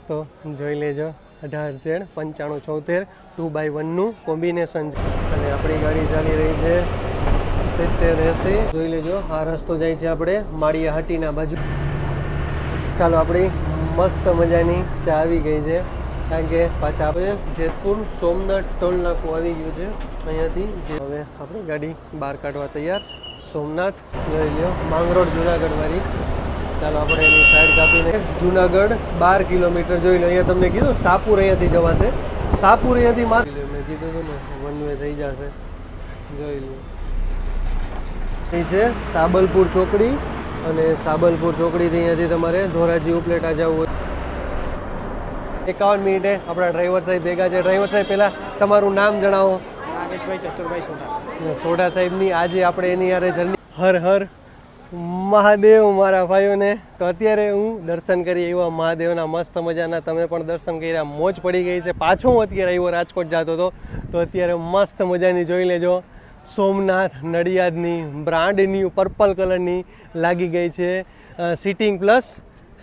તો જોઈ લેજો 18Z 9574 2x1 કોમ્બિનેશન છે અને આપણી ગાડી ચાલી રહી છે 7080. જોઈ લેજો આ રસ્તો જાય છે આપણે માળિયા હાટીના બાજુ. ચાલો આપણી મસ્ત મજાની ચા આવી ગઈ છે કારણ કે પાછા આપણે જેતપુર સોમનાથ ટોલ નાકું આવી ગયું છે અહીંયાથી. હવે આપણી ગાડી બહાર કાઢવા તૈયાર. સોમનાથ જોઈ લો માંગરોળ જુનાગઢ વાળી. ચાલો આપણે એની સાઈડ કાપીને જુનાગઢ 12 કિલોમીટર જોઈ લો. અહીંયા તમને કીધું સાપુર અહીંયાથી જવાશે. સાપુર અહીંયાથી મેં કીધું હતું ને વન વે થઈ જશે. જોઈ લો એ છે સાબલપુર ચોકડી અને સાબલપુર ચોકડીથી અહીંયાથી તમારે ધોરાજી ઉપલેટા જવું હોય. 51 મિનિટે આપણા ડ્રાઈવર સાહેબ ભેગા છે. ડ્રાઈવર સાહેબ પહેલાં તમારું નામ જણાવો. નાગેશભાઈ ચતુરભાઈ સોઢા. સોઢા સાહેબની આજે આપણે એની યારે જર્ની. હર હર મહાદેવ મારા ભાઈઓને. તો અત્યારે હું દર્શન કરી એવા મહાદેવના મસ્ત મજાના. તમે પણ દર્શન કર્યા, મોજ પડી ગઈ છે. પાછો હું અત્યારે આવ્યો રાજકોટ જતો હતો તો અત્યારે મસ્ત મજાની જોઈ લેજો સોમનાથ નડિયાદની બ્રાન્ડની પર્પલ કલરની લાગી ગઈ છે સિટિંગ પ્લસ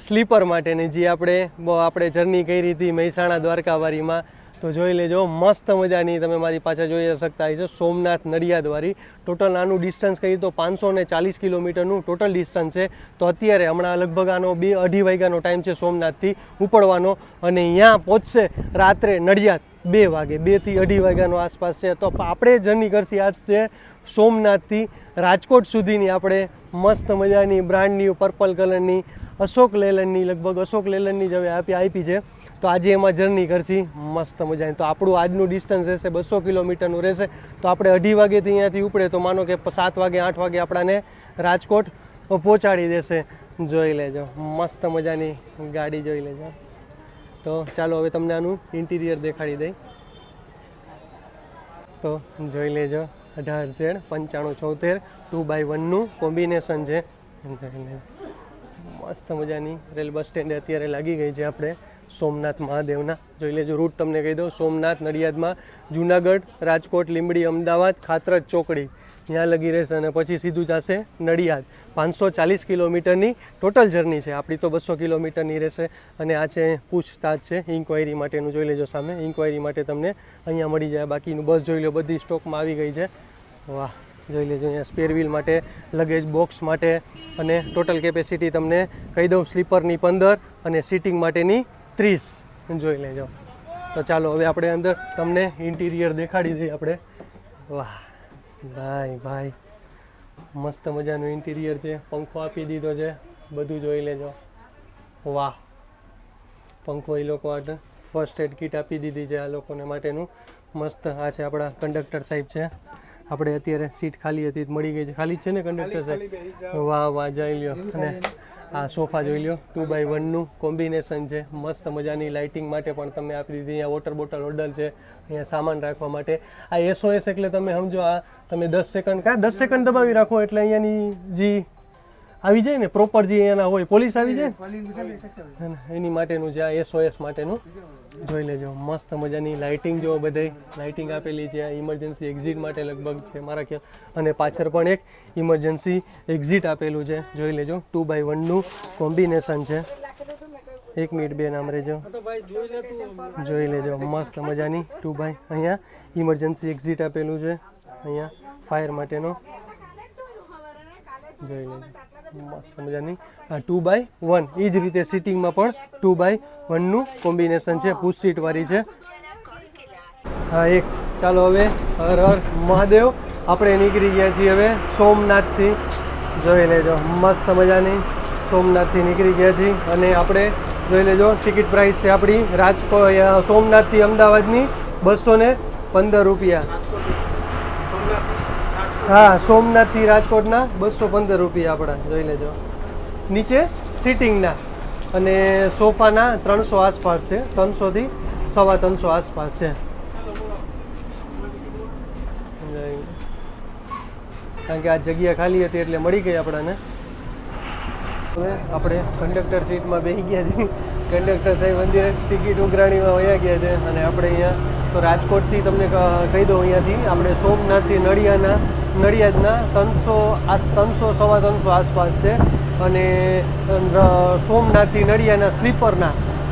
સ્લીપર માટેની જે આપણે જર્ની કરી હતી મહેસાણા દ્વારકાવાળીમાં. તો જોઈ લેજો મસ્ત મજાની તમે મારી પાછળ જોઈ શકતા છો સોમનાથ નડિયાદવાળી. ટોટલ આનું ડિસ્ટન્સ કહીએ તો 540 કિલોમીટરનું ટોટલ ડિસ્ટન્સ છે. તો અત્યારે હમણાં લગભગ આનો 2-2.5 વાગ્યાનો ટાઈમ છે સોમનાથથી ઉપડવાનો અને અહીંયા પહોંચશે રાત્રે નડિયાદ 2 વાગે. 2 થી 2.5 વાગ્યાનો આસપાસ છે. તો આપણે જર્ની કરશી આજ છે સોમનાથથી રાજકોટ સુધીની. આપણે મસ્ત મજાની બ્રાન્ડની પર્પલ કલરની અશોક લેલનની લગભગ અશોક લેલનની જ હવે આપી છે. તો આજે એમાં જર્ની કરશી મસ્ત મજાની. તો આપણું આજનું ડિસ્ટન્સ રહેશે 200 કિલોમીટરનું રહેશે. તો આપણે 2.5 વાગ્યાથી અહીંયાથી ઉપડે તો માનો કે 7 વાગે 8 વાગે આપણાને રાજકોટ પહોંચાડી દેશે. જોઈ લેજો મસ્ત મજાની ગાડી જોઈ લેજો. તો ચાલો હવે તમને આનું ઇન્ટિરિયર દેખાડી દઈ. તો જોઈ લેજો 18Z 9574 2x1 કોમ્બિનેશન છે. મસ્ત મજાની રેલ બસ સ્ટેન્ડે અત્યારે લાગી ગઈ છે આપણે સોમનાથ મહાદેવના. જોઈ લેજો રૂટ તમને કહી દઉં. સોમનાથ નડિયાદમાં જુનાગઢ રાજકોટ લીંબડી અમદાવાદ ખાતરજ ચોકડી ત્યાં લગી રહેશે અને પછી સીધું જશે નડિયાદ. 540 કિલોમીટરની ટોટલ જર્ની છે આપણી. તો 200 કિલોમીટરની રહેશે. અને આ છે પૂછતાછ છે ઇન્ક્વાયરી માટેનું. જોઈ લેજો સામે ઇન્ક્વાયરી માટે તમને અહીંયા મળી જાય. બાકીનું બસ જોઈ લો બધી સ્ટોકમાં આવી ગઈ છે. વાહ જોઈ લેજો અહીંયા સ્પેર વ્હીલ માટે લગેજ બોક્સ માટે અને ટોટલ કેપેસિટી તમને કહી દઉં સ્લીપરની 15 અને સીટિંગ માટેની 30. જોઈ લેજો. તો ચાલો હવે આપણે અંદર તમને ઇન્ટિરિયર દેખાડી દઈએ આપણે. વાહ ભાઈ મસ્ત મજાનું ઇન્ટિરિયર છે. પંખો આપી દીધો છે બધું જોઈ લેજો. વાહ પંખો એ લોકો ફર્સ્ટ એડ કિટ આપી દીધી છે આ લોકોને માટેનું. મસ્ત આ છે આપણા કંડક્ટર સાહેબ છે. આપણે અત્યારે સીટ ખાલી હતી મળી ગઈ છે. ખાલી જ છે ને કંડક્ટર સાહેબ? વાહ જોઈ લ્યો. અને આ સોફા જોઈ લો 2x1 કોમ્બિનેશન છે. મસ્ત મજાની લાઇટિંગ માટે પણ તમે આપી દીધી. અહીંયા વોટર બોટલ હોલ્ડર છે અહીંયા સામાન રાખવા માટે. આ SOS એટલે તમે સમજો આ તમે 10 સેકન્ડ દબાવી રાખો એટલે અહીંયાની જે આવી જાય ને પ્રોપર જે અહીંયાના હોય પોલીસ આવી જાય એની માટેનું છે આ SOS માટેનું. જોઈ લેજો મસ્ત મજાની લાઇટિંગ જો બધે લાઇટિંગ આપેલી છે. ઇમરજન્સી એક્ઝિટ માટે લગભગ છે મારા ખ્યાલ. અને પાછળ પણ એક ઇમરજન્સી એક્ઝિટ આપેલું છે. જોઈ લેજો 2x1 કોમ્બિનેશન છે. 1 મિનિટ બે નામ રહેજો. જોઈ લેજો મસ્ત મજાની 2x અહીંયા ઇમરજન્સી એક્ઝિટ આપેલું છે અહીંયા ફાયર માટેનો. જોઈ લેજો મસ્ત મજાની આ 2x1. એ જ રીતે સિટિંગમાં પણ 2x1 કોમ્બિનેશન છે. પુશ સીટ વાળી છે. હા એક. ચાલો હવે હર હર મહાદેવ. આપણે નીકળી ગયા છીએ હવે સોમનાથથી. જોઈ લેજો મસ્ત મજાની સોમનાથથી નીકળી ગયા છીએ. અને આપણે જોઈ લેજો ટિકિટ પ્રાઇસ છે આપણી રાજકોટ સોમનાથથી અમદાવાદની 215 રૂપિયા. હા સોમનાથથી રાજકોટના 215 રૂપિયા આપણા. જોઈ લેજો નીચે સિટિંગના અને સોફાના 300 આસપાસ છે. 300 થી 350 આસપાસ છે. કારણ કે આ જગ્યા ખાલી હતી એટલે મળી ગઈ આપણને. હવે આપણે કંડક્ટર સીટમાં બેસી ગયા છીએ. કંડક્ટર સાહેબ મંદિરે ટિકિટ ઉઘરાણીમાં વયા ગયા છે. અને આપણે અહીંયા તો રાજકોટથી તમને કહી દઉં અહીંયાથી આપણે સોમનાથથી નડિયાદના 300-350 આસપાસ છે. અને સોમનાથથી નડિયાદના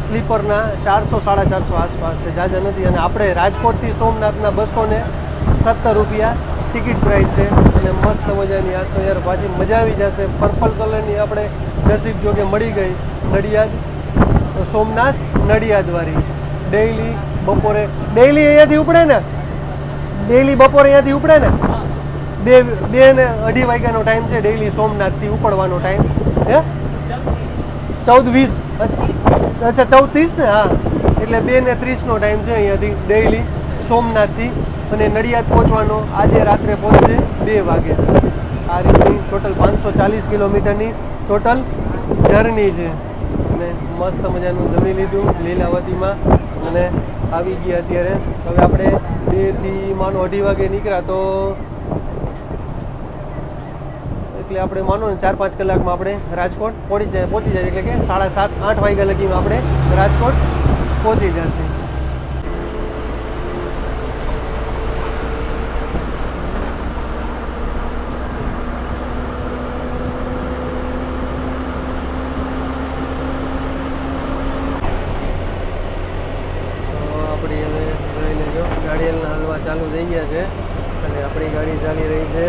સ્લીપરના 400 450 આસપાસ છે, જાજા નથી. અને આપણે રાજકોટથી સોમનાથના 217 રૂપિયા ટિકિટ પ્રાઇસ છે. અને મસ્ત મજાની આ તો યાર પાછી મજા આવી જશે. પર્પલ કલરની આપણે નસીબ જોકે મળી ગઈ નડિયાદ સોમનાથ નડિયાદવાળી. ડેઈલી બપોરે અહીંયાથી ઉપડે ને, ડેઈલી બપોરે અહીંયાથી ઉપડે ને, 2 ને 2:30 વાગ્યાનો ટાઈમ છે ડેઈલી સોમનાથથી ઉપડવાનો ટાઈમ. હે 14:20 અચ્છા 14:30 ને, હા એટલે 2:30નો ટાઈમ છે અહીંયાથી ડેઈલી સોમનાથથી. અને નડિયાદ પહોંચવાનો આજે રાત્રે પહોંચશે 2 વાગે. આ રીતની ટોટલ 540 કિલોમીટરની ટોટલ જર્ની છે. અને મસ્ત મજાનું જમી લીધું લીલાવતીમાં અને આવી ગયા અત્યારે. હવે આપણે 2 થી માનો 2:30 વાગે નીકળ્યા તો એટલે આપણે માનો ને 4-5 કલાકમાં આપણે રાજકોટ પહોંચી જાય એટલે કે 7:30-8 વાગ્યા લગીમાં આપણે રાજકોટ પહોંચી જશે. આપણી હવે જોઈ લેજો ગાડીના હલવા ચાલુ થઈ ગયા છે. અને આપણી ગાડી ચાલી રહી છે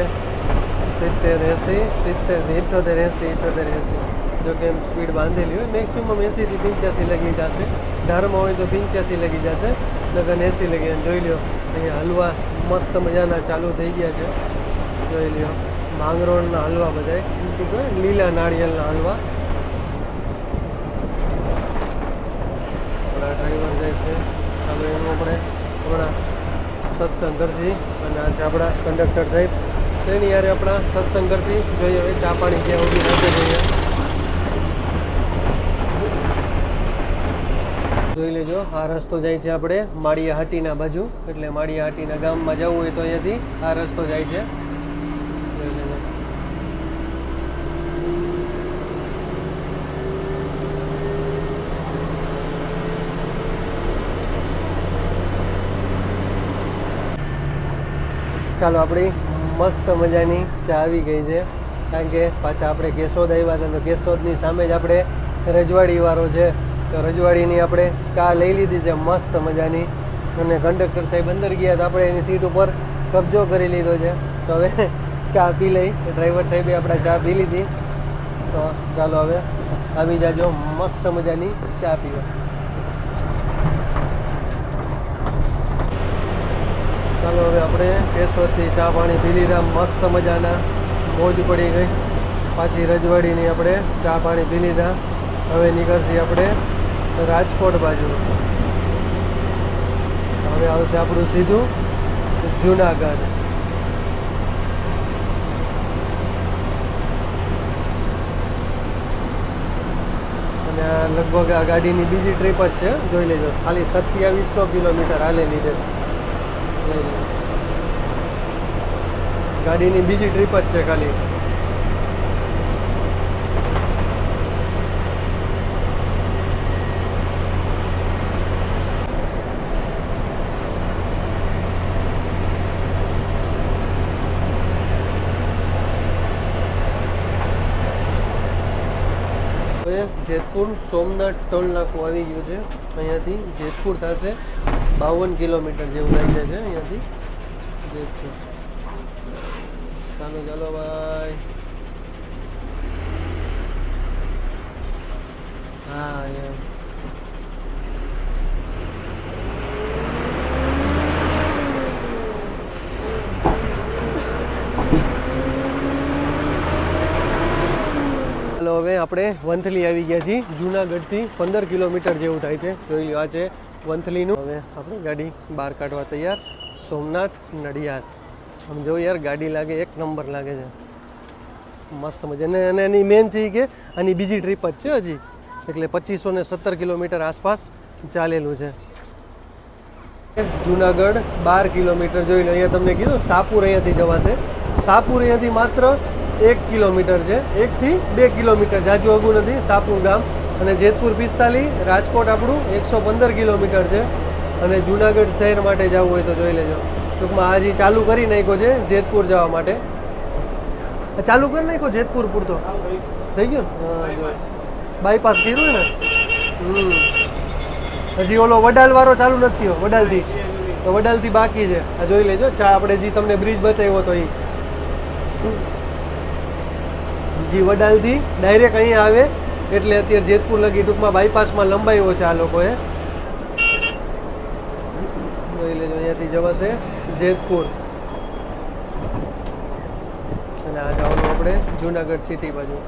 70-80 જો કે સ્પીડ બાંધેલી હોય. મેક્સિમમ 80 થી 85 લગી જશે. ધારમાં હોય તો 85 લગી જશે, લગન 80 લગી. જોઈ લ્યો અહીંયા હલવા મસ્ત મજાના ચાલુ થઈ ગયા છે. જોઈ લ્યો માંગરોળના હલવા બધાય, લીલા નાળિયેરના હલવા. આપણા ડ્રાઈવર જાય છે હવે એનું આપણે હમણાં સત્સંગ કરશી. અને આ છે આપણા કંડક્ટર સાહેબ, તેની યારે આપણા સત્સંગ કરશી. જોઈએ હવે ચા પાણી ક્યાં ઊભી રાખે જોઈએ. જોઈ લેજો આ રસ્તો જાય છે આપણે માળિયા હાટીના બાજુ. એટલે માળિયા હાટીના ગામમાં જવું હોય તો અહીંયાથી આ રસ્તો જાય છે. જોઈ લેજો. ચાલો આપણી મસ્ત મજાની ચા આવી ગઈ છે. કારણ કે પાછા આપણે કેશોદ આવ્યા હતા તો કેશોદની સામે જ આપણે રજવાડીવાળો છે તો રજવાડીની આપણે ચા લઈ લીધી છે મસ્ત મજાની. અને કંડક્ટર સાહેબ અંદર ગયા તો આપણે એની સીટ ઉપર કબજો કરી લીધો છે. તો હવે ચા પી લઈ. ડ્રાઈવર સાહેબે આપણે ચા પી લીધી. તો ચાલો હવે આવી જાજો મસ્ત મજાની ચા પીવા. ચાલો હવે આપણે કેશોદથી ચા પાણી પી લીધા મસ્ત મજાના, મોજ પડી ગઈ. પાછી રજવાડીની આપણે ચા પાણી પી લીધા. હવે નીકળશી આપણે રાજકોટ બાજુ. હવે આવશે આપણું સીધું જુનાગઢ. અને આ લગભગ આ ગાડીની બીજી ટ્રીપ જ છે. જોઈ લેજો ખાલી 2700 કિલોમીટર હાલેલી છે. ગાડીની બીજી ટ્રીપ જ છે ખાલી. જેતપુર સોમનાથ ટોલ નાકું આવી ગયું છે. અહીંયાથી જેતપુર થશે 52 કિલોમીટર જેવું લાગે છે અહીંયાથી જેતપુર. ચાલો ચાલો ભાઈ. હા એમ ચાલો હવે આપણે વંથલી આવી ગયા છીએ. જુનાગઢથી 15 કિલોમીટર જેવું થાય છે. જોઈ લો આ છે વંથલીનું. હવે આપણી ગાડી બહાર કાઢવા તૈયાર. સોમનાથ નડિયાદ. આમ જો યાર ગાડી લાગે એક નંબર લાગે છે મસ્ત મજા. અને એની મેન છે કે આની બીજી ટ્રીપ જ છે હજી. એટલે 2517 કિલોમીટર આસપાસ ચાલેલું છે. જુનાગઢ 12 કિલોમીટર જોઈ લો. અહીંયા તમને કીધું સાપુર અહીંયાથી જવાશે. સાપુર અહીંયાથી માત્ર 1 કિલોમીટર છે. 1 થી 2 કિલોમીટર જાજુ અગું નથી સાપુર ગામ. અને જેતપુર 45, રાજકોટ આપણું 115 કિલોમીટર છે. અને જુનાગઢ શહેર માટે જવું હોય તો જોઈ લેજો. ટૂંકમાં આજે ચાલુ કરી નાખ્યો છે જેતપુર જવા માટે. ચાલુ કરી નાખ્યો જેતપુર પૂરતો થઈ ગયો. બાયપાસ કર્યું ને. હજી ઓલો વડાલ વાળો ચાલુ નથી થયો, વડાલથી તો વડાલથી બાકી છે. આ જોઈ લેજો ચા આપણે જે તમને બ્રિજ બતાવ્યો તો એ જી વડાલથી ડાયરેક્ટ અહીંયા આવે એટલે અત્યારે જેતપુર લગી ટૂંકમાં બાયપાસમાં લંબાવ્યો છે આ લોકોએ. જોઈ લેજો અહીંયાથી જવાશે જેતપુર અને આ જવાનું આપણે જુનાગઢ સિટી બાજુ.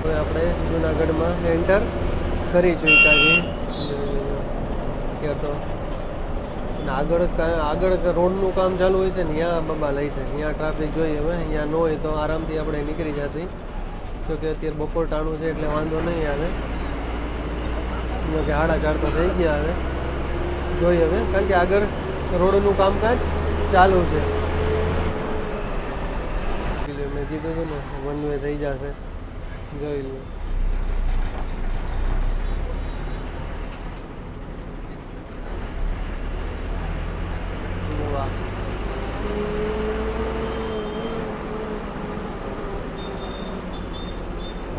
હવે આપણે જુનાગઢમાં એન્ટર કરી ચૂક્યા છીએ. અત્યારે તો આગળ રોડનું કામ ચાલુ હોય છે ને ત્યાં બબા લઈ છે, ત્યાં ટ્રાફિક જોઈએ હવે, અહીંયા ન હોય તો આરામથી આપણે નીકળી જશે. જો કે અત્યારે બપોર ટાણું છે એટલે વાંધો નહીં આવે, જો કે 4:30 તો થઈ ગયા હવે. જોઈએ હવે, કારણ કે આગળ રોડનું કામકાજ ચાલુ છે. મેં કીધું હતું ને વન વે થઈ જશે, જોઈ લો.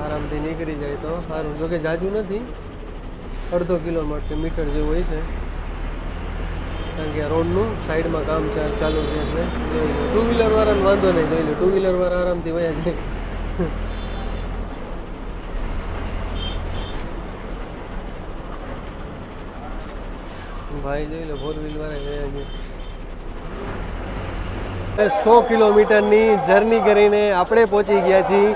આરામથી નીકળી જાય તો સારું. જોકે જાજુ નથી, 1/2 કિલોમીટર જેવું હોય છે, કારણ કે રોડનું સાઈડમાં કામ ચાલુ છે એટલે જોઈ લો. 2 વ્હીલર વાળાને વાંધો નહીં, જોઈ લો 2 વ્હીલર વાળા આરામથી વયા જાય. ભાઈ જોઈ લો 4 વ્હીલર વાળા વયા જાય. 100 કિલોમીટરની જર્ની કરીને આપણે પહોંચી ગયા છીએ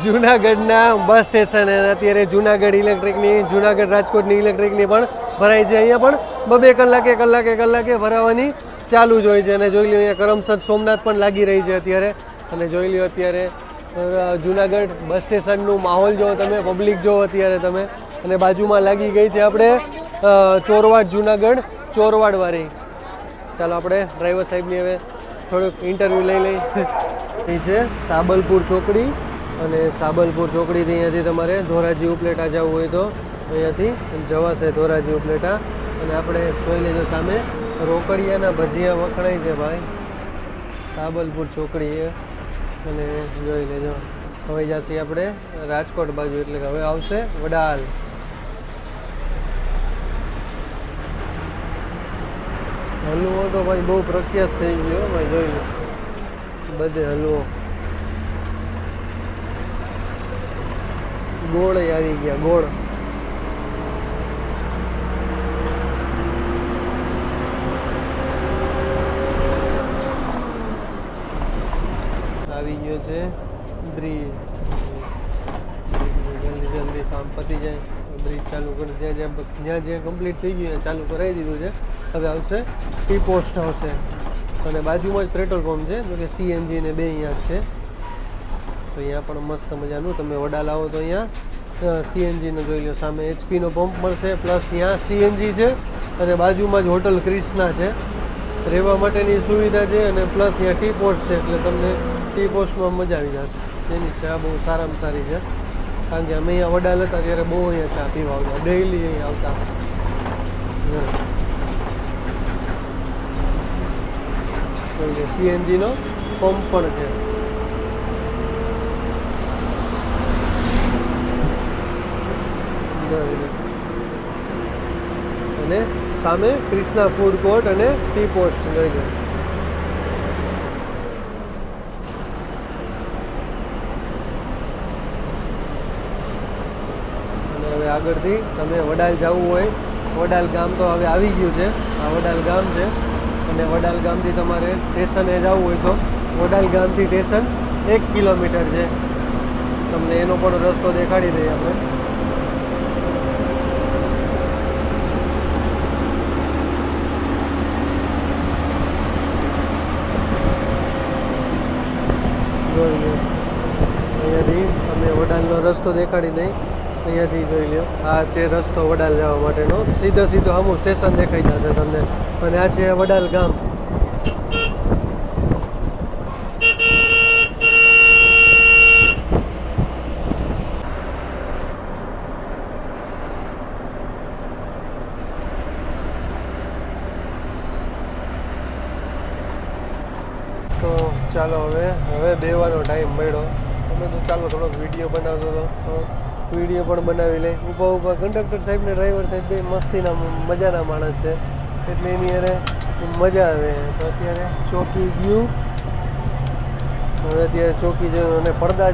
જુનાગઢના બસ સ્ટેશન. અત્યારે જુનાગઢ ઇલેક્ટ્રિકની, જુનાગઢ રાજકોટની ઇલેક્ટ્રિકની પણ ભરાય છે. અહીંયા પણ 2-2 કલાકે ભરાવાની ચાલુ જ હોય છે. અને જોઈ લો અહીંયા કરમસદ સોમનાથ પણ લાગી રહી છે અત્યારે. અને જોઈ લો અત્યારે જુનાગઢ બસ સ્ટેશનનું માહોલ જો તમે, પબ્લિક જો અત્યારે તમે. અને બાજુમાં લાગી ગઈ છે આપણે ચોરવાડ, જુનાગઢ ચોરવાડવાળી. ચાલો આપણે ડ્રાઈવર સાહેબની હવે થોડુંક ઇન્ટરવ્યૂ લઈ લઈ. એ છે સાબલપુર ચોકડી, અને સાબલપુર ચોકડીથી અહીંયાથી તમારે ધોરાજી ઉપલેટા જવું હોય તો અહીંયાથી જવાશે ધોરાજી ઉપલેટા. અને આપણે જોઈ લેજો સામે રોકડિયાના ભજીયા વખણાય છે ભાઈ, સાબલપુર ચોકડી એ. અને જોઈ લેજો હવે જશે આપણે રાજકોટ બાજુ, એટલે કે હવે આવશે વડાલ. હલવો તો ભાઈ બહુ પ્રખ્યાત થઈ ગયો ભાઈ, જોઈ લો બધે હલવો. ગોળ આવી ગયા, ગોળ. આવી ગયો છે બ્રિજ. જલ્દી કામ પતી જાય, બ્રિજ ચાલુ કરી જ્યાં કમ્પ્લીટ થઈ ગયું ચાલુ કરાવી દીધું છે. હવે આવશે ટી પોસ્ટ આવશે, અને બાજુમાં જ પેટ્રોલ પંપ છે, જો કે CNG ને 2 અહીંયા જ છે. તો અહીંયા પણ મસ્ત મજાનું તમે વડાલ આવો તો અહીંયા CNGનો જોઈ લો, સામે HP નો પંપ મળશે, પ્લસ ત્યાં CNG છે. અને બાજુમાં જ હોટલ ક્રિષ્ના છે, રહેવા માટેની સુવિધા છે. અને પ્લસ ત્યાં ટી પોસ્ટ છે, એટલે તમને ટી પોસ્ટમાં મજા આવી જશે. એની ચા બહુ સારામાં સારી છે, કારણ કે અમે અહીંયા વડાલ હતા ત્યારે બહુ અહીંયા ચા પીવા આવતા, ડેઈલી અહીંયા આવતા. CNGનો પંપ પણ છે. અને સામે ક્રિષ્ના ફૂડ કોર્ટ અને ટી પોસ્ટ જોઈ લો. અને હવે આગળથી તમે વડાલ જવું હોય, વડાલ ગામ તો હવે આવી ગયું છે, આ વડાલ ગામ છે. અને વડાલ ગામથી તમારે સ્ટેશને જવું હોય તો વડાલ ગામથી સ્ટેશન 1 કિલોમીટર છે. તમને એનો પણ રસ્તો દેખાડી દઈએ આપણે. અહીંયાથી અમે વડાલનો રસ્તો દેખાડી દઈ. અહીંયાથી જોઈ લો, આ છે રસ્તો વડાલ જવા માટેનો. સીધો સામું સ્ટેશન દેખાઈ જશે તમને. અને આ છે વડાલ ગામ. ચાલો હવે બેવાનો ટાઈમ મળ્યો. અમે તો ચાલો થોડોક વિડીયો બનાવતો હતો, વિડીયો પણ બનાવી લે. ઊભા કંડક્ટર સાહેબ ને ડ્રાઈવર સાહેબ બે મસ્તીના મજાના માણસ છે, એટલે એની અરે મજા આવે. તો અત્યારે ચોકી ગયું, હવે અત્યારે ચોકી જોયું અને પડદા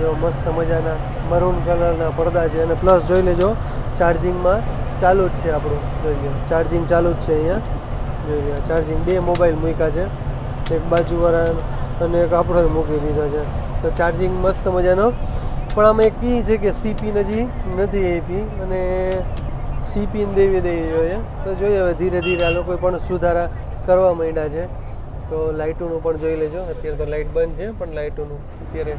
જો મસ્ત મજાના મરૂન કલરના પડદા છે. અને પ્લસ જોઈ લેજો ચાર્જિંગમાં ચાલુ જ છે આપણું, જોઈ લો ચાર્જિંગ ચાલુ જ છે. અહીંયા જોઈ લો ચાર્જિંગ, બે મોબાઈલ મૂક્યા છે, એક બાજુવાળા અને એક આપણો મૂકી દીધો છે. તો ચાર્જિંગ મસ્ત મજાનો. પણ આમાં એક કી છે કે સીપીન હજી નથી આપી અને સીપીન દેવી જોઈએ. તો જોઈએ હવે ધીરે ધીરે આ લોકો પણ સુધારા કરવા માંડ્યા છે. તો લાઇટોનું પણ જોઈ લેજો. અત્યારે તો લાઇટ બંધ છે, પણ લાઇટોનું અત્યારે.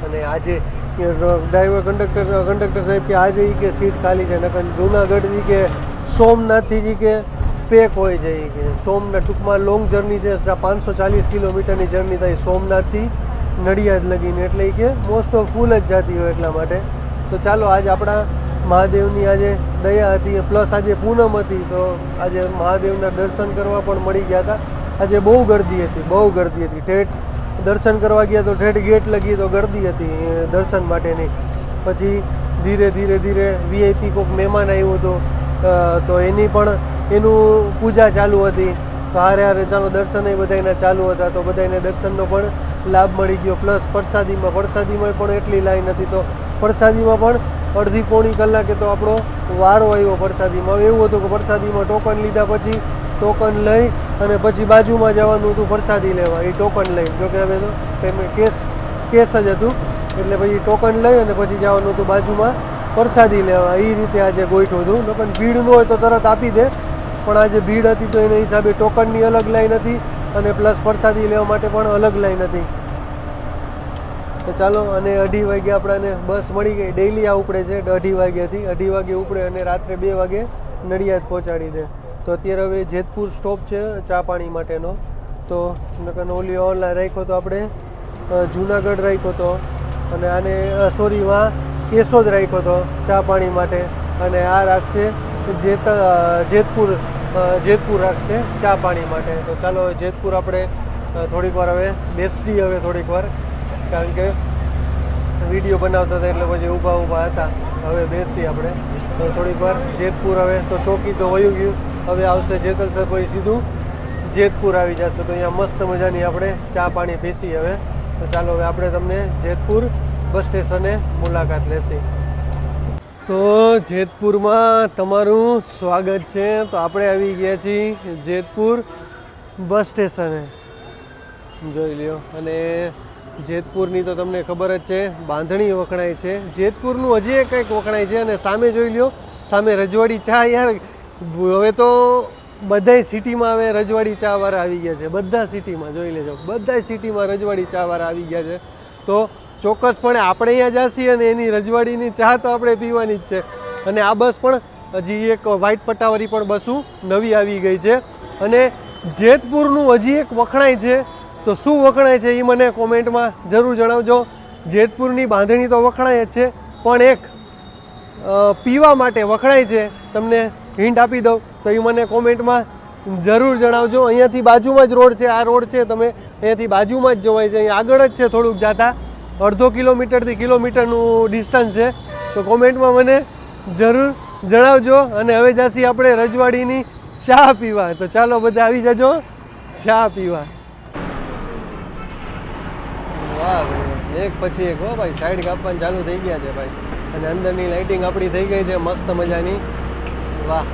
અને આજે ડ્રાઈવર કંડક્ટર સાહેબ કે આજે કે સીટ ખાલી છે, નકર જુનાગઢથી કે સોમનાથથી કે પેક હોય છે. એ કે સોમનાથ ટૂંકમાં લોંગ જર્ની છે, 540 કિલોમીટરની જર્ની થાય સોમનાથથી નડિયાદ લગીને, એટલે કે મોસ્ટ ઓફ ફૂલ જ જતી હોય એટલા માટે. તો ચાલો આજ આપણા મહાદેવની આજે દયા હતી, પ્લસ આજે પૂનમ હતી, તો આજે મહાદેવના દર્શન કરવા પણ મળી ગયા હતા. આજે બહુ ગર્દી હતી, ઠેઠ દર્શન કરવા ગયા તો ઠેઠ ગેટ લગી તો ગર્દી હતી દર્શન માટેની. પછી ધીરે ધીરે વીઆઈપી કોઈક મહેમાન આવ્યું હતું, તો એનું પૂજા ચાલુ હતી. તો હારે ચાલો દર્શન એ બધાના ચાલુ હતા, તો બધાને દર્શનનો પણ લાભ મળી ગયો. પ્લસ પ્રસાદીમાં પણ એટલી લાઈન હતી, તો પ્રસાદીમાં પણ અડધી પોણી કલાકે તો આપણો વારો આવ્યો પ્રસાદીમાં. હવે એવું હતું કે પ્રસાદીમાં ટોકન લીધા પછી ટોકન લઈ અને પછી બાજુમાં જવાનું હતું પ્રસાદી લેવા, એ ટોકન લઈ. જોકે હવે તો પેમેન્ટ કેશ જ હતું, એટલે પછી ટોકન લઈ અને પછી જવાનું હતું બાજુમાં પ્રસાદી લેવા. એ રીતે આજે ગોઠવું હતું. પણ ભીડ ન હોય તો તરત આપી દે, પણ આજે ભીડ હતી તો એના હિસાબે ટોકનની અલગ લાઈન હતી અને પ્લસ પ્રસાદી લેવા માટે પણ અલગ લાઈન હતી. તો ચાલો, અને 2:30 વાગે આપણાને બસ મળી ગઈ. ડેઈલી આ ઉપડે છે 2:30 વાગ્યાથી, 2:30 વાગે ઉપડે અને રાત્રે 2 વાગે નડિયાદ પહોંચાડી દે. તો અત્યારે હવે જેતપુર સ્ટોપ છે ચા પાણી માટેનો. તો નકર ઓલી ઓનલાઈન રાખ્યો તો આપણે જુનાગઢ રાખ્યો હતો, અને આને કેશોદ રાખ્યો હતો ચા પાણી માટે, અને આ રાખશે જેતપુર રાખશે ચા પાણી માટે. તો ચાલો જેતપુર આપણે થોડીક વાર હવે બેસી, હવે થોડીક વાર, કારણ કે વિડીયો બનાવતા હતા એટલે પછી ઊભા હતા. હવે બેસી આપણે તો થોડીક વાર જેતપુર. હવે તો ચોકી તો વયું ગયું, હવે આવશે જેતલસર, પછી સીધું જેતપુર આવી જશે. તો અહીંયા મસ્ત મજાની આપણે ચા પાણી પીસી હવે. તો ચાલો હવે આપણે તમને જેતપુર બસ સ્ટેશને મુલાકાત લેશી. તો જેતપુરમાં તમારું સ્વાગત છે. તો આપણે આવી ગયા છીએ જેતપુર બસ સ્ટેશને, જોઈ લ્યો. અને જેતપુરની તો તમને ખબર જ છે, બાંધણી વખણાય છે. જેતપુરનું હજી કંઈક વખણાય છે. અને સામે જોઈ લ્યો, સામે રજવાડી ચા. યાર હવે તો બધાય સિટીમાં હવે રજવાડી ચા વાળા આવી ગયા છે, બધા સિટીમાં જોઈ લેજો, બધા સિટીમાં રજવાડી ચા વાળા આવી ગયા છે. તો ચોક્કસપણે આપણે અહીંયા જઈએ અને એની રજવાડીની ચા તો આપણે પીવાની જ છે. અને આ બસ પણ હજી એક વ્હાઇટ પટ્ટાવાળી પણ બસો નવી આવી ગઈ છે. અને જેતપુરનું હજી એક વખણાય છે, તો શું વખણાય છે એ મને કોમેન્ટમાં જરૂર જણાવજો. જેતપુરની બાંધણી તો વખણાય જ છે, પણ એક પીવા માટે વખણાય છે, તમને હિન્ટ આપી દઉં તો એ મને કોમેન્ટમાં જરૂર જણાવજો. અહીંયાથી બાજુમાં જ રોડ છે, આ રોડ છે, તમે અહીંયાથી બાજુમાં જ જવાય છે. અહીંયા આગળ જ છે, થોડુંક જતા 1/2 કિલોમીટરથી કિલોમીટરનું ડિસ્ટન્સ છે. તો કોમેન્ટમાં મને જરૂર જણાવજો. અને હવે જાસી આપણે રજવાડીની ચા પીવા. તો ચાલો બધા આવી જજો ચા પીવા. વાહ ભાઈ, એક પછી એક. હો ભાઈ, સાઈડ કાપવાનું ચાલુ થઈ ગયા છે ભાઈ. અને અંદરની લાઇટિંગ આપણી થઈ ગઈ છે મસ્ત મજાની. વાહ,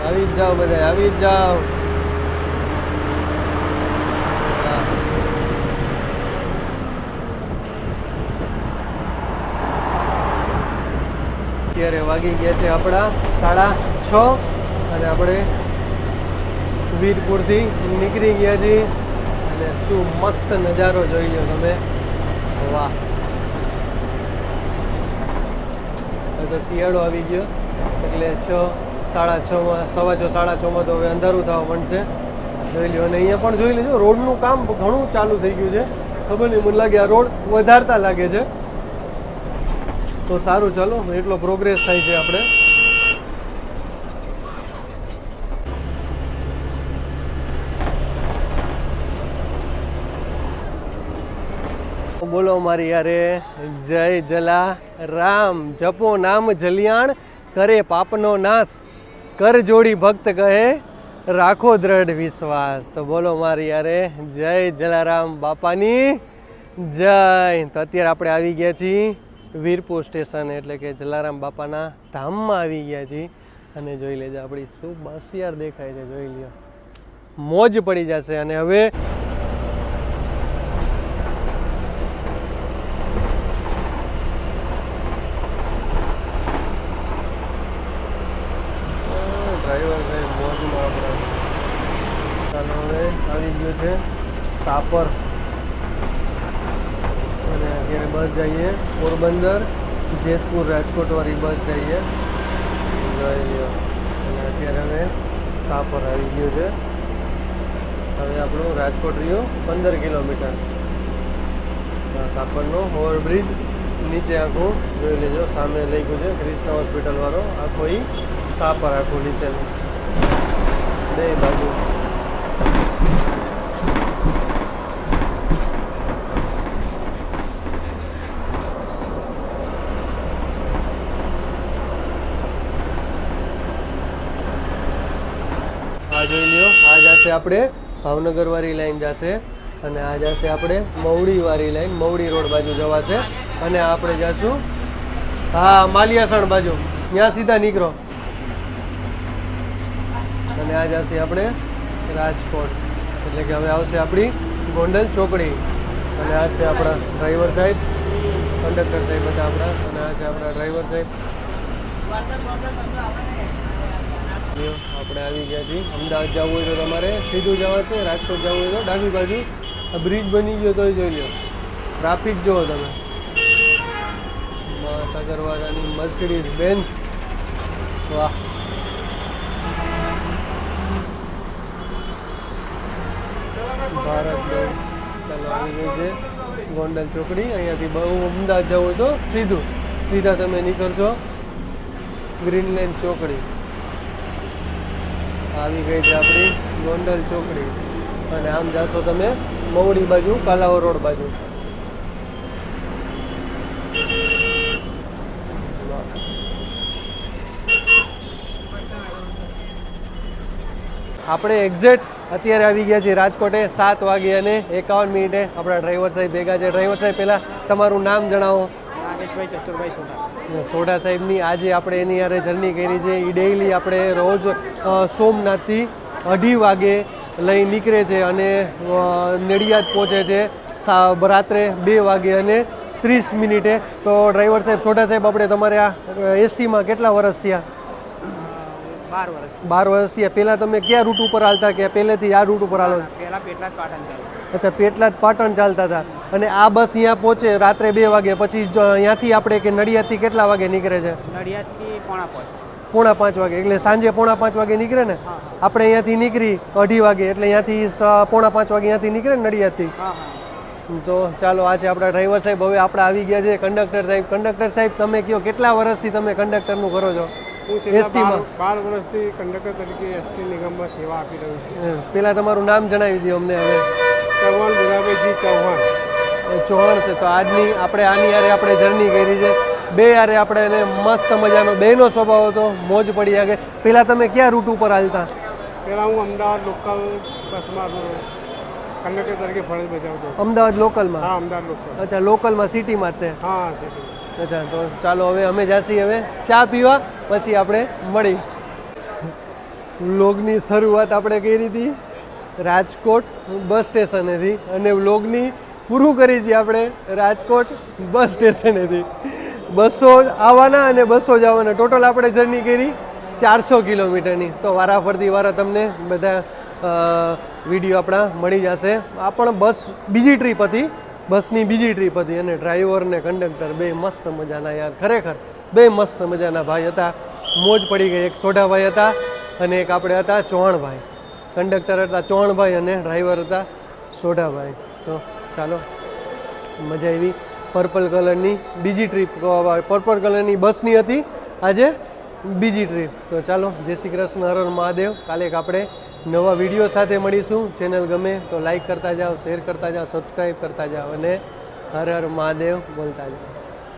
આવી જ જાઓ બધા, આવી જ જાઓ. અત્યારે વાગી ગયા છે આપણા 6:30 અને આપણે વીરપુરથી નીકળી ગયા છીએ. અને શું મસ્ત નજારો જોઈ લો તમે. વાહ, તો શિયાળો આવી ગયો એટલે 6:30 6:30 તો હવે અંધારું થવા માંડશે. જોઈ લો. અને અહીંયા પણ જોઈ લેજો, રોડનું કામ ઘણું ચાલુ થઈ ગયું છે. ખબર નહીં, મને લાગે આ રોડ વધારતા લાગે છે. તો સારું, ચાલો એટલો પ્રોગ્રેસ થાય છે આપણે. બોલો મારી યારે જય જલા રામ, જપો નામ જલિયાણ, કરે પાપનો નાશ, કર જોડી ભક્ત કહે રાખો દ્રઢ વિશ્વાસ. તો બોલો મારી યારે જય જલારામ બાપાની જય. તો અત્યારે આપણે આવી ગયા છીએ વીરપુર સ્ટેશન એટલે કે જલારામ બાપાના ધામમાં આવી ગયા છીએ. અને જોઈ લેજો આપણી શું બસિયાર દેખાય છે, જોઈ લ્યો, મોજ પડી જશે. અને હવે ડ્રાઈવર સાહેબ મોજમાં આપણે ચાલો હવે આવી ગયો છે સાપર અને અત્યારે બસ જઈએ પોરબંદર, જેતપુર, રાજકોટ વાળી બસ જઈએ, જોઈ લ્યો. અને અત્યારે હવે સાપર આવી ગયું છે. હવે આપણું રાજકોટ રહ્યું 15 કિલોમીટર. સાપરનો ઓવરબ્રિજ નીચે આખું જોઈ લેજો, સામે લઈ ગયું છે ક્રિષ્ના હોસ્પિટલ વાળો, આખો એ સાપર આખું નીચેનું બે બાજુ. આ જોઈ લ્યો, આ જશે આપણે ભાવનગર વાળી લાઈન જશે અને આ જશે આપણે મવડી વાળી લાઈન, મવડી રોડ બાજુ જવાશે. અને આપણે જશું હા માલિયાસણ બાજુ, ત્યાં સીધા નીકળો. અને આ જશે આપણે રાજકોટ એટલે કે હવે આવશે આપણી ગોંડલ ચોકડી. અને આ છે આપણા ડ્રાઈવર સાહેબ, કંડક્ટર સાહેબ બધા આપણા. અને આ છે આપણા ડ્રાઈવર સાહેબ. આપણે આવી ગયા છીએ. અમદાવાદ જવું હોય તો તમારે સીધું જવા છે, રાજકોટ જવું હોય તો ડાબી બાજુ. આ બ્રિજ બની ગયો તો જોઈ લો, ટ્રાફિક જુઓ તમે. સાગરવાળાની મર્સિડીઝ બેન્ઝ, વાહ. ભારત બેન્ઝ ચાલો આવી ગઈ છે ગોંડલ ચોકડી. અહીંયાથી બહુ અમદાવાદ જવું હોય તો સીધા તમે નીકળશો ગ્રીનલેન્ડ ચોકડી. આવી ગઈ છે આપણી ગોંડલ ચોકડી. અને આમ જાશો તમે મવડી બાજુ, કાલાવડ રોડ બાજુ. આપણે એક્ઝેક્ટ અત્યારે આવી ગયા છીએ રાજકોટે 7 વાગે અને 51 મિનિટે. આપણા ડ્રાઈવર સાહેબ ભેગા છે. ડ્રાઈવર સાહેબ પહેલાં તમારું નામ જણાવો. નાગેશભાઈ ચતુરભાઈ સોઢા. સોઢા સાહેબની આજે આપણે એની યારે જર્ની કરી છે. એ ડેઈલી આપણે રોજ સોમનાથથી 2:30 વાગે લઈ નીકળે છે અને નડિયાદ પહોંચે છે રાત્રે 2 વાગે અને 30 મિનિટે. તો ડ્રાઈવર સાહેબ સોઢા સાહેબ આપણે તમારે આ એસટીમાં કેટલા વર્ષ થયા? 12 વર્ષ થયા. પહેલાં તમે કયા રૂટ ઉપર હાલતા કે પહેલેથી આ રૂટ ઉપર હાલો? પહેલાં પેટલાદ પાટણ ચાલુ. અચ્છા, પેટલાદ પાટણ ચાલતા હતા. અને આ બસ અહીંયા પહોંચે રાત્રે 2 વાગે. પછી અહીંયાથી આપણે કે નડિયાદથી કેટલા વાગે નીકળે છે? નડિયાદથી 4:45. 4:45 વાગે એટલે સાંજે 4:45 વાગે નીકળે ને. આપણે અહીંયાથી નીકળી 2:30 વાગે એટલે અહીંયાથી 4:45 વાગે અહીંયાથી નીકળે ને નડિયાદથી. તો ચાલો આ છે આપણા ડ્રાઈવર સાહેબ. હવે આપણે આવી ગયા છે કંડક્ટર સાહેબ. કંડક્ટર સાહેબ તમે કહો કેટલા વર્ષથી તમે કંડક્ટરનું કરો છો એસટીમાં? 12 વર્ષથી કંડક્ટર તરીકે એસટી નિગમમાં સેવા આપી રહ્યું છે. પહેલાં તમારું નામ જણાવી દો અમને. હવે ચૌહાણ ગુલાબજી ચૌહાણ છે. તો આજની આપણે આની યારે આપણે જર્ની કરી છે. બે યારે આપણે એને મસ્ત મજાનો બેનો સ્વભાવ હતો, મોજ પડી આગળ. પહેલાં તમે ક્યાં રૂટ ઉપર હાલતા? પહેલાં હું અમદાવાદ લોકલ બસમાં કંડક્ટર તરીકે ફરજ બજાવતો. અમદાવાદ લોકલમાં? હા, અમદાવાદ લોકલ. અચ્છા, લોકલમાં સિટીમાં જ તે? હા, સિટી. અચ્છા, તો ચાલો હવે અમે જાસી હવે ચા પીવા, પછી આપણે મળી. વ્લોગની શરૂઆત આપણે કરી હતી રાજકોટ બસ સ્ટેશનેથી અને વ્લોગની પૂરું કરી છે આપણે રાજકોટ બસ સ્ટેશનેથી. બસો આવવાના અને બસો જવાના, ટોટલ આપણે જર્ની કરી 400 કિલોમીટરની. તો વારાફરતી વારા તમને બધા વિડીયો આપણા મળી જશે. આ પણ બસ બીજી ટ્રીપ હતી, બસની બીજી ટ્રીપ હતી. અને ડ્રાઈવર ને કંડક્ટર બે મસ્ત મજાના, યાર ખરેખર બે મસ્ત મજાના ભાઈ હતા. મોજ પડી ગઈ. એક સોઢાભાઈ હતા અને એક આપણે હતા ચૌહાણભાઈ. કંડક્ટર હતા ચૌહાણભાઈ અને ડ્રાઈવર હતા સોઢાભાઈ. તો ચાલો મજા આવી. પર્પલ કલરની બીજી ટ્રીપ, પર્પલ કલરની બસની હતી આજે બીજી ટ્રીપ. તો ચાલો, જય શ્રી કૃષ્ણ, હર હર મહાદેવ. કાલે આપણે નવા વિડીયો સાથે મળીશું. ચેનલ ગમે તો લાઈક કરતા જાઓ, શેર કરતા જાઓ, સબસ્ક્રાઈબ કરતા જાઓ અને હર હર મહાદેવ બોલતા જાઓ.